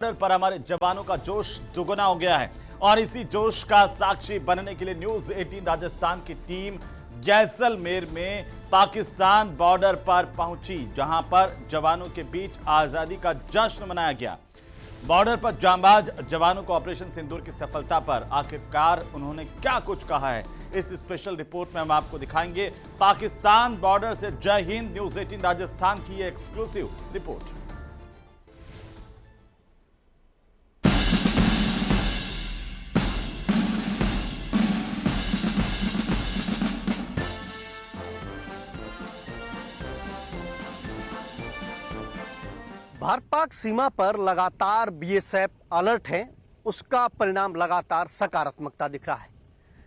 पर हमारे जवानों का जोश दुगुना हो गया है और इसी जोश का साक्षी बनने के लिए न्यूज 18 राजस्थान की टीम जैसलमेर में पाकिस्तान बॉर्डर पर पहुंची, जहां पर जवानों के बीच आजादी का जश्न मनाया गया। बॉर्डर पर जांबाज जवानों को ऑपरेशन सिंदूर की सफलता पर आखिरकार उन्होंने क्या कुछ कहा है, इस स्पेशल रिपोर्ट में हम आपको दिखाएंगे। पाकिस्तान बॉर्डर से जय हिंद, न्यूज 18 राजस्थान की एक्सक्लूसिव रिपोर्ट। भारत पाक सीमा पर लगातार बीएसएफ अलर्ट है, उसका परिणाम लगातार सकारात्मकता दिख रहा है।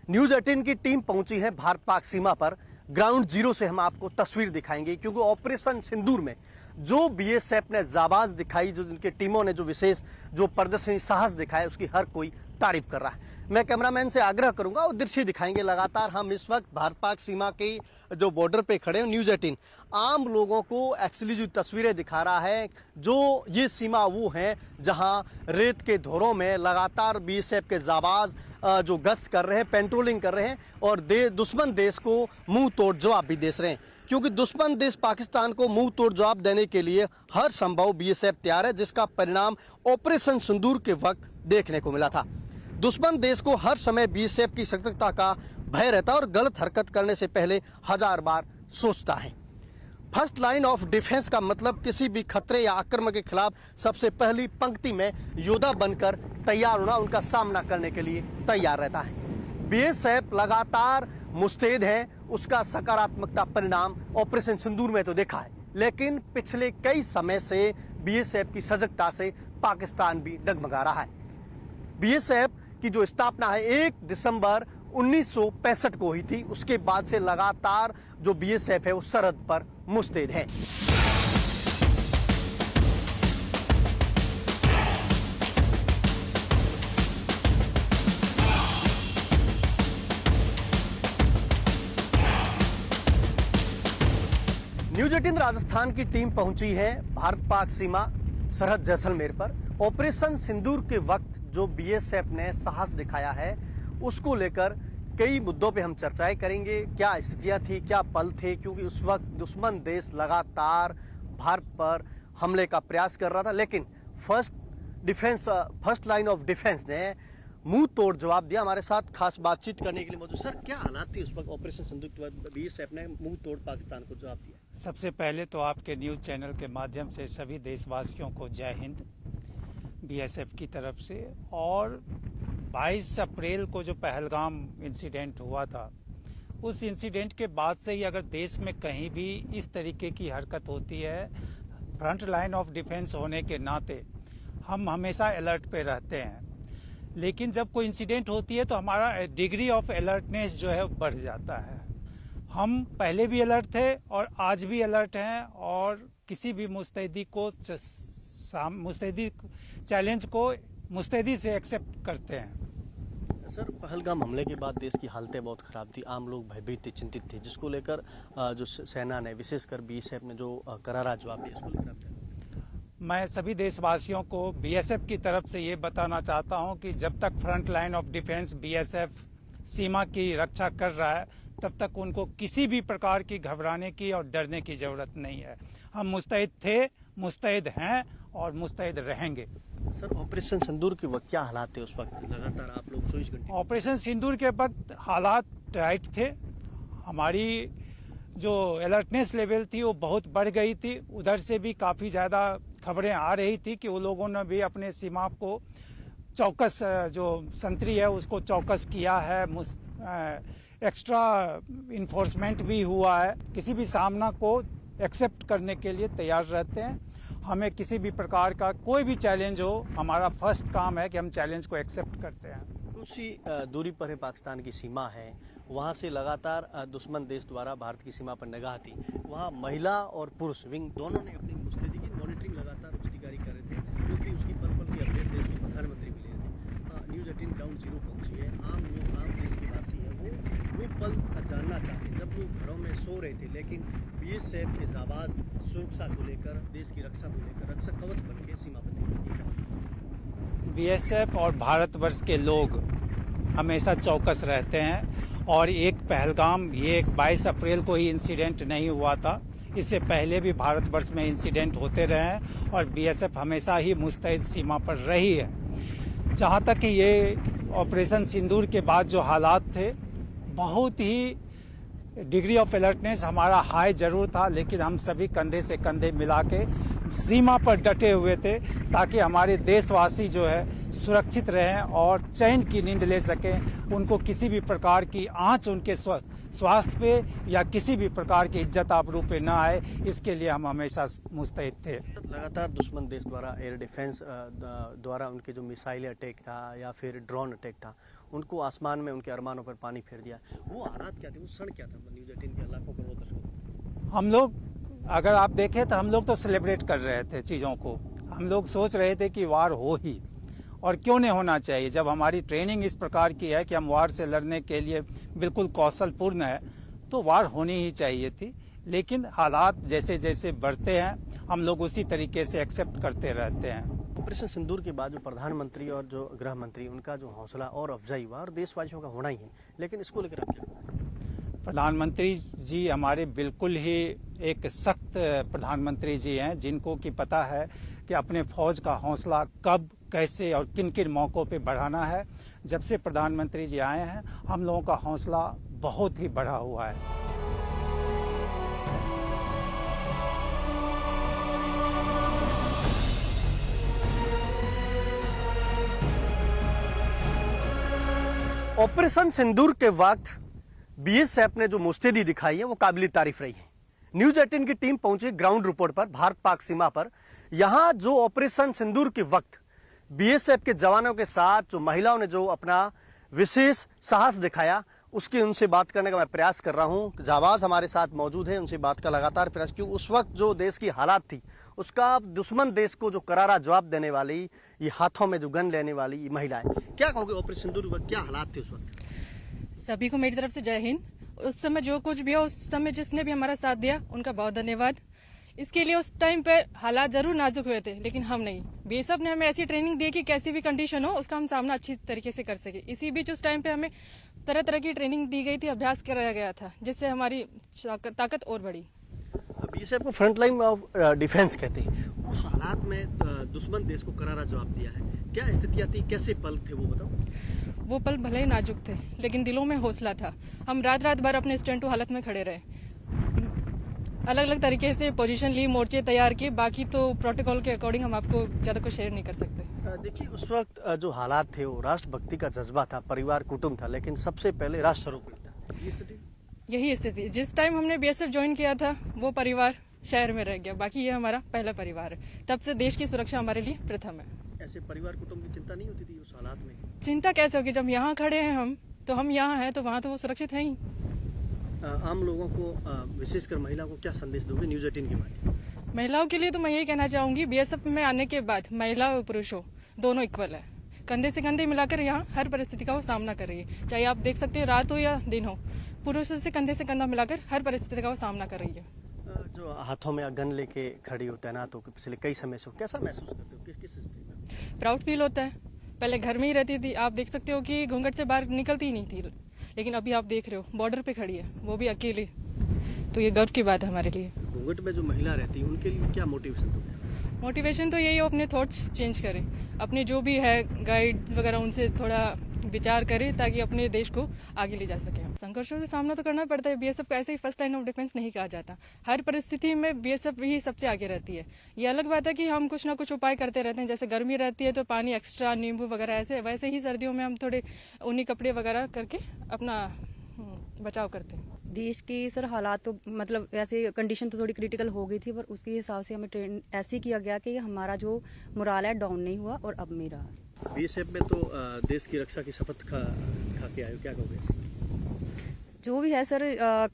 न्यूज 18 की टीम पहुंची है भारत पाक सीमा पर। ग्राउंड जीरो से हम आपको तस्वीर दिखाएंगे, क्योंकि ऑपरेशन सिंदूर में जो बीएसएफ ने जाबाज दिखाई, जो उनके टीमों ने जो विशेष जो प्रदर्शनी साहस दिखाया, उसकी हर कोई तारीफ कर रहा है। मैं कैमरामैन से आग्रह करूंगा वो दृश्य दिखाएंगे। लगातार हम इस वक्त भारत पाक सीमा की जो बॉर्डर पे खड़े हैं। न्यूज 18 आम लोगों को एक्सक्लूसिव तस्वीरें दिखा रहा है। जो ये सीमा वो है जहां रेत के धोरों में लगातार बीएसएफ के जाबाज जो गश्त कर रहे हैं, पेट्रोलिंग कर रहे हैं और दुश्मन देश को मुंह तोड़ जवाब भी दे रहे हैं, क्योंकि दुश्मन देश पाकिस्तान को मुंह तोड़ जवाब देने के लिए हर संभव बीएसएफ तैयार है, जिसका परिणाम ऑपरेशन सिंदूर के वक्त देखने को मिला था। दुश्मन देश को हर समय बीएसएफ की सतर्कता का भय रहता है और गलत हरकत करने से पहले 1000 बार सोचता है। फर्स्ट लाइन ऑफ डिफेंस का मतलब किसी भी खतरे या आक्रमण के खिलाफ सबसे पहली पंक्ति में योद्धा बनकर तैयार होना, उनका सामना करने के लिए तैयार रहता है। बीएसएफ लगातार मुस्तैद है, उसका सकारात्मकता परिणाम ऑपरेशन सिंदूर में तो देखा है, लेकिन पिछले कई समय से बीएसएफ की सजगता से पाकिस्तान भी डगमगा रहा है। बीएसएफ की जो स्थापना है 1 दिसंबर 1965 को हुई थी, उसके बाद से लगातार जो बीएसएफ है वो सरहद पर मुस्तैद है। न्यूज 18 राजस्थान की टीम पहुंची है भारत पाक सीमा सरहद जैसलमेर पर। ऑपरेशन सिंदूर के वक्त जो बीएसएफ ने साहस दिखाया है, उसको लेकर कई मुद्दों पे हम चर्चाएं करेंगे। क्या स्थितियां थी, क्या पल थे, क्योंकि उस वक्त दुश्मन देश लगातार भारत पर हमले का प्रयास कर रहा था, लेकिन फर्स्ट लाइन ऑफ डिफेंस ने मुंह तोड़ जवाब दिया। हमारे साथ खास बातचीत करने के लिए मौजूद। सर, क्या हालात थी उस वक्त ऑपरेशन सिंदूर के बाद बीएसएफ ने मुंह तोड़ पाकिस्तान को जवाब दिया? सबसे पहले तो आपके न्यूज चैनल के माध्यम से सभी देशवासियों को जय हिंद बीएसएफ की तरफ से। और 22 अप्रैल को जो पहलगाम इंसिडेंट हुआ था, उस इंसिडेंट के बाद से ही अगर देश में कहीं भी इस तरीके की हरकत होती है, फ्रंट लाइन ऑफ डिफेंस होने के नाते हम हमेशा अलर्ट पे रहते हैं। लेकिन जब कोई इंसिडेंट होती है तो हमारा डिग्री ऑफ अलर्टनेस जो है बढ़ जाता है। हम पहले भी अलर्ट थे और आज भी अलर्ट हैं और किसी भी मुस्तैदी चैलेंज को मुस्तैदी से एक्सेप्ट करते हैं। सर, पहलगाम हमले के बाद देश की हालतें बहुत खराब थी, आम लोग भयभीत थे, चिंतित थे, जिसको लेकर जो सेना ने, विशेषकर बीएसएफ ने जो करारा जवाब दिया, इसको लेकर मैं सभी देशवासियों को बीएसएफ की तरफ से ये बताना चाहता हूं कि जब तक front line of defence BSF सीमा की रक्षा कर रहा है, तब तक उनको किसी भी प्रकार की घबराने की और डरने की जरूरत नहीं है। हम मुस्तैद थे, मुस्तैद हैं और मुस्तैद रहेंगे। सर, ऑपरेशन सिंदूर के वक्त क्या हालात थे उस वक्त? लगातार आप लोग 24 घंटे ऑपरेशन सिंदूर के वक्त हालात टाइट थे। हमारी जो अलर्टनेस लेवल थी वो बहुत बढ़ गई थी। उधर से भी काफ़ी ज़्यादा खबरें आ रही थी कि वो लोगों ने भी अपने सीमा को चौकस, जो संतरी है उसको चौकस किया है। एक्स्ट्रा इन्फोर्समेंट भी हुआ है। किसी भी सामना को एक्सेप्ट करने के लिए तैयार रहते हैं। हमें किसी भी प्रकार का कोई भी चैलेंज हो, हमारा फर्स्ट काम है कि हम चैलेंज को एक्सेप्ट करते हैं। उसी दूरी पर है पाकिस्तान की सीमा है, वहाँ से लगातार दुश्मन देश द्वारा भारत की सीमा पर निगाह थी। वहाँ महिला और पुरुष विंग दोनों ने अपनी मुस्तैदी की मॉनिटरिंग लगातार उसकी जारी कर रहे थे, क्योंकि उसकी पल की अपडेट देश के प्रधानमंत्री भी ले रहे थे। न्यूज 18 ग्राउंड जीरो पहुंची है। आम लोग, आम देश के वासी हैं, वो पल जानना चाहते हैं जब लोग घरों में सो रहे थे, लेकिन बीएसएफ के जाबाज सुरक्षा को लेकर, देश की रक्षा को लेकर रक्षा कवच बन के सीमा पर थे। बीएसएफ और भारतवर्ष के लोग हमेशा चौकस रहते हैं और एक पहलगाम ये 22 अप्रैल को ही इंसिडेंट नहीं हुआ था। इससे पहले भी भारतवर्ष में इंसिडेंट होते रहे हैं और बीएसएफ हमेशा ही मुस्तैद सीमा पर रही है। जहाँ तक ये ऑपरेशन सिंदूर के बाद जो हालात थे, बहुत ही डिग्री ऑफ अलर्टनेस हमारा हाई जरूर था, लेकिन हम सभी कंधे से कंधे मिला के सीमा पर डटे हुए थे ताकि हमारे देशवासी जो है सुरक्षित रहें और चैन की नींद ले सकें। उनको किसी भी प्रकार की आंच उनके स्वास्थ्य पे या किसी भी प्रकार की इज्जत आबरू पे न आए, इसके लिए हम हमेशा मुस्तैद थे। लगातार दुश्मन देश द्वारा एयर डिफेंस द्वारा उनके जो मिसाइल अटैक था या फिर ड्रोन अटैक था, उनको आसमान में उनके अरमानों पर पानी फेर दिया। वो हालात क्या थे, वो क्षण क्या था न्यूज़ 18 के लाखों करोड़ दर्शकों? हम लोग अगर आप देखें तो हम लोग तो सेलिब्रेट कर रहे थे चीज़ों को। हम लोग सोच रहे थे कि वार हो ही, और क्यों नहीं होना चाहिए। जब हमारी ट्रेनिंग इस प्रकार की है कि हम वार से लड़ने के लिए बिल्कुल कौशलपूर्ण है, तो वार होनी ही चाहिए थी। लेकिन हालात जैसे जैसे बढ़ते हैं हम लोग उसी तरीके से एक्सेप्ट करते रहते हैं। ऑपरेशन सिंदूर के बाद जो प्रधानमंत्री और जो गृह मंत्री, उनका जो हौसला और अफजाई हुआ, और देशवासियों का होना ही है, लेकिन इसको लेकर आप क्या? प्रधानमंत्री जी हमारे बिल्कुल ही एक सख्त प्रधानमंत्री जी हैं, जिनको कि पता है कि अपने फौज का हौसला कब, कैसे और किन किन मौक़ों पे बढ़ाना है। जब से प्रधानमंत्री जी आए हैं हम लोगों का हौसला बहुत ही बढ़ा हुआ है। ऑपरेशन सिंदूर के वक्त बीएसएफ ने जो मुस्तैदी दिखाई है वो काबिल तारीफ रही है। न्यूज़ 18 की टीम पहुंची ग्राउंड रिपोर्ट पर, भारत पाक सीमा पर। यहां जो ऑपरेशन सिंदूर के वक्त बीएसएफ के जवानों के साथ जो महिलाओं ने जो अपना विशेष साहस दिखाया, उसकी उनसे बात करने का मैं प्रयास कर रहा हूं। जाबाज हमारे साथ मौजूद है, उनसे बात का लगातार प्रयास, क्योंकि उस वक्त जो देश की हालात थी उसका दुश्मन देश को जो करारा जवाब देने वाली, ये हाथों में जो गन लेने वाली ये महिलाएं, क्या कहोगे ऑपरेशन सिंदूर के वक्त क्या हालात थे उस वक्त? सभी को मेरी तरफ से जय हिंद। उस समय जो कुछ भी हो, उस समय जिसने भी हमारा साथ दिया उनका बहुत धन्यवाद। इसके लिए उस टाइम पे हालात जरूर नाजुक हुए थे, लेकिन हम नहीं। बीएसएफ ने हमें ऐसी ट्रेनिंग दी कि कैसी भी कंडीशन हो उसका हम सामना अच्छी तरीके से कर सके। इसी बीच उस टाइम पे हमें तरह तरह की ट्रेनिंग दी गई थी, अभ्यास कराया गया था, जिससे हमारी ताकत और बढ़ी। बीएसएफ को फ्रंट लाइन ऑफ डिफेंस कहते हैं। उस हालात में दुश्मन देश को करारा जवाब दिया है, क्या स्थितियां थी, कैसे पल थे वो बताओ? वो पल भले ही नाजुक थे, लेकिन दिलों में हौसला था। हम रात रात भर अपने स्टैंड टू हालत में खड़े रहे, अलग अलग तरीके से पोजीशन ली, मोर्चे तैयार किए। बाकी तो प्रोटोकॉल के अकॉर्डिंग हम आपको ज्यादा कुछ शेयर नहीं कर सकते। देखिए, उस वक्त जो हालात थे वो राष्ट्रभक्ति का जज्बा था, परिवार कुटुंब था, लेकिन सबसे पहले राष्ट्र सर्वोपरि था। ये स्थिति, यही स्थिति। जिस टाइम हमने बीएसएफ ज्वाइन किया था वो परिवार शहर में रह गया, बाकी ये हमारा पहला परिवार है। तब से देश की सुरक्षा हमारे लिए प्रथम है। ऐसे परिवार कुटुंब की चिंता नहीं होती थी उस हालात में? चिंता कैसे होगी, जब यहाँ खड़े हैं हम, तो हम यहाँ हैं तो वहाँ तो वो सुरक्षित है ही। आम लोगों को, विशेषकर महिला को क्या संदेश दोगे न्यूज़ 18 के बारे? महिलाओं के लिए तो मैं यही कहना चाहूंगी, बीएसएफ में आने के बाद महिला और पुरुष हो दोनों इक्वल है। कंधे से कंधे मिलाकर यहाँ हर परिस्थिति का वो सामना कर रही है, चाहे आप देख सकते हैं रात हो या दिन हो। पुरुषों से कंधे से कंधा मिलाकर हर परिस्थिति का वो सामना कर रही है। जो हाथों में गन लेके खड़ी हो, तैनात हो पिछले कई समय से, कैसा महसूस करते हो, किस स्थिति में? प्राउड फील होता है। पहले घर में ही रहती थी, आप देख सकते हो कि घूंघट से बाहर निकलती ही नहीं थी, लेकिन अभी आप देख रहे हो बॉर्डर पे खड़ी है, वो भी अकेली। तो ये गर्व की बात है हमारे लिए। घूंघट में जो महिला रहती है उनके लिए क्या मोटिवेशन दोगे? मोटिवेशन तो यही हो, अपने थॉट्स चेंज करें, अपने जो भी है गाइड वगैरह उनसे थोड़ा विचार करें, ताकि अपने देश को आगे ले जा सके। संघर्षों से सामना तो करना पड़ता है। बीएसएफ को ऐसे ही फर्स्ट लाइन ऑफ डिफेंस नहीं कहा जाता। हर परिस्थिति में बीएसएफ ही सबसे आगे रहती है। ये अलग बात है कि हम कुछ ना कुछ उपाय करते रहते हैं, जैसे गर्मी रहती है तो पानी एक्स्ट्रा, नींबू वगैरह ऐसे, वैसे ही सर्दियों में हम थोड़े ऊनी कपड़े वगैरह करके अपना बचाव करते हैं। देश की सर हालात तो मतलब ऐसे कंडीशन तो थोड़ी क्रिटिकल हो गई थी, पर उसके हिसाब से हमें ट्रेन ऐसे किया गया कि हमारा जो मोराल है डाउन नहीं हुआ और अब मेरा। बीएसएफ में तो देश की रक्षा की शपथ खा के आए हो, क्या कहोगे? जो भी है सर,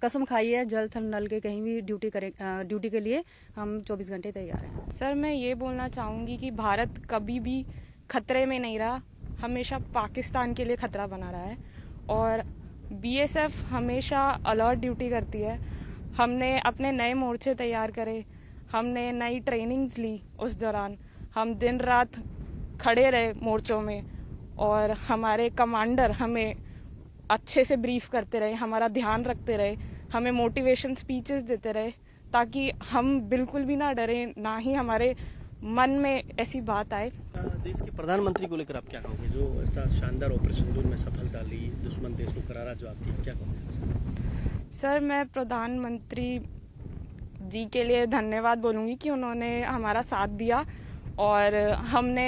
कसम खाई है जल थल नल के कहीं भी ड्यूटी के लिए हम 24 घंटे तैयार हैं। सर मैं ये बोलना चाहूँगी कि भारत कभी भी खतरे में नहीं रहा, हमेशा पाकिस्तान के लिए खतरा बना रहा है। और बीएसएफ हमेशा अलर्ट ड्यूटी करती है। हमने अपने नए मोर्चे तैयार करे, हमने नई ट्रेनिंग्स ली। उस दौरान हम दिन रात खड़े रहे मोर्चों में और हमारे कमांडर हमें अच्छे से ब्रीफ करते रहे, हमारा ध्यान रखते रहे, हमें मोटिवेशन स्पीचेस देते रहे, ताकि हम बिल्कुल भी ना डरें, ना ही हमारे मन में ऐसी बात आए। देश के प्रधानमंत्री को लेकर आप क्या कहोगे, जो ऐसा शानदार ऑपरेशन सिंदूर में सफलता ली, दुश्मन देश को करारा जवाब दिया, क्या कहोगे? सर, मैं प्रधानमंत्री जी के लिए धन्यवाद बोलूँगी कि उन्होंने हमारा साथ दिया और हमने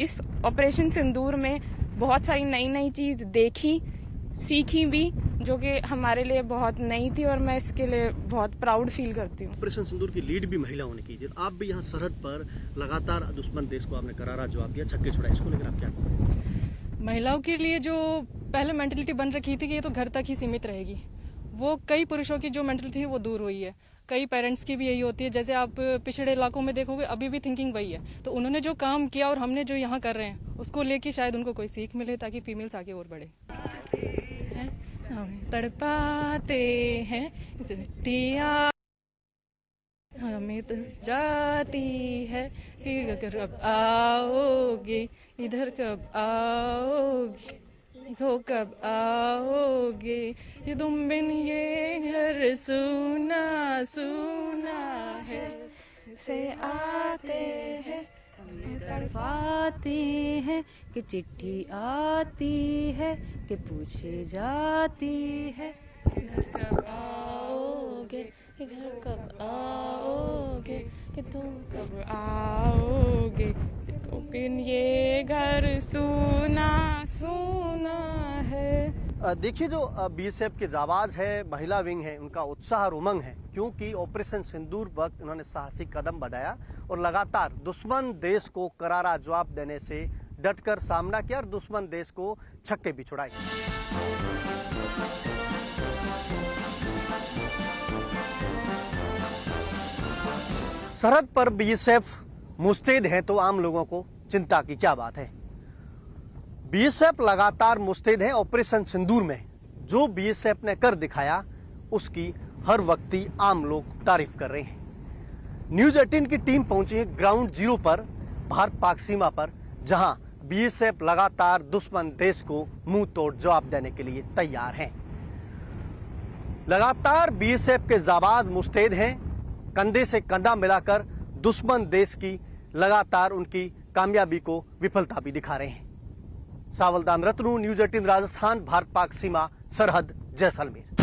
इस ऑपरेशन सिंदूर में बहुत सारी नई नई चीज़ देखी, सीखी भी, जो कि हमारे लिए बहुत नई थी और मैं इसके लिए बहुत प्राउड फील करती हूँ। ऑपरेशन सिंदूर की लीड भी महिलाओं ने की, आप भी यहाँ सरहद पर लगातार दुश्मन देश को आपने करारा जवाब दिया, छक्के छुड़ाए, इसको लेकर आप क्या कहोगे? महिलाओं के लिए जो पहले मेंटलिटी बन रखी थी कि ये तो घर तक ही सीमित रहेगी, वो कई पुरुषों की जो मेंटलिटी थी वो दूर हुई है। कई पेरेंट्स की भी यही होती है, जैसे आप पिछड़े इलाकों में देखोगे अभी भी थिंकिंग वही है। तो उन्होंने जो काम किया और हमने जो यहाँ कर रहे हैं उसको लेके शायद उनको कोई सीख मिले, ताकि फीमेल्स आगे और बढ़े। तड़पाते हैं चिट्ठियां हमें तो जाती है कि अगर अब आओगे इधर कब आओगे, हो कब आओगे, ये तुम बिन ये घर सुना सुना है, से आते हैं तड़पाते हैं कि चिट्ठी आती है कि पूछे जाती है, इधर कब आओगे, इधर कब आओगे, कि तुम कब आओगे, तो बिन ये घर सुना सुना है। देखिए, जो बीएसएफ के जाबाज है, महिला विंग है, उनका उत्साह और उमंग है, क्योंकि ऑपरेशन सिंदूर वक्त उन्होंने साहसिक कदम बढ़ाया और लगातार दुश्मन देश को करारा जवाब देने से डटकर सामना किया और दुश्मन देश को छक्के भी छुड़ाए। सरहद पर बीएसएफ मुस्तैद है तो आम लोगों को चिंता की क्या बात है। बीएसएफ लगातार मुस्तैद है। ऑपरेशन सिंदूर में जो बीएसएफ ने कर दिखाया उसकी हर वक्ती आम लोग तारीफ कर रहे हैं। न्यूज 18 की टीम पहुंची है ग्राउंड जीरो पर, भारत पाक सीमा पर, जहां बीएसएफ लगातार दुश्मन देश को मुंह तोड़ जवाब देने के लिए तैयार है। लगातार बीएसएफ के जाबाज मुस्तैद हैं, कंधे से कंधा मिलाकर दुश्मन देश की लगातार उनकी कामयाबी को विफलता भी दिखा रहे हैं। सावलदान रत्नू, न्यूज 18 राजस्थान, भारत पाक सीमा, सरहद, जैसलमेर।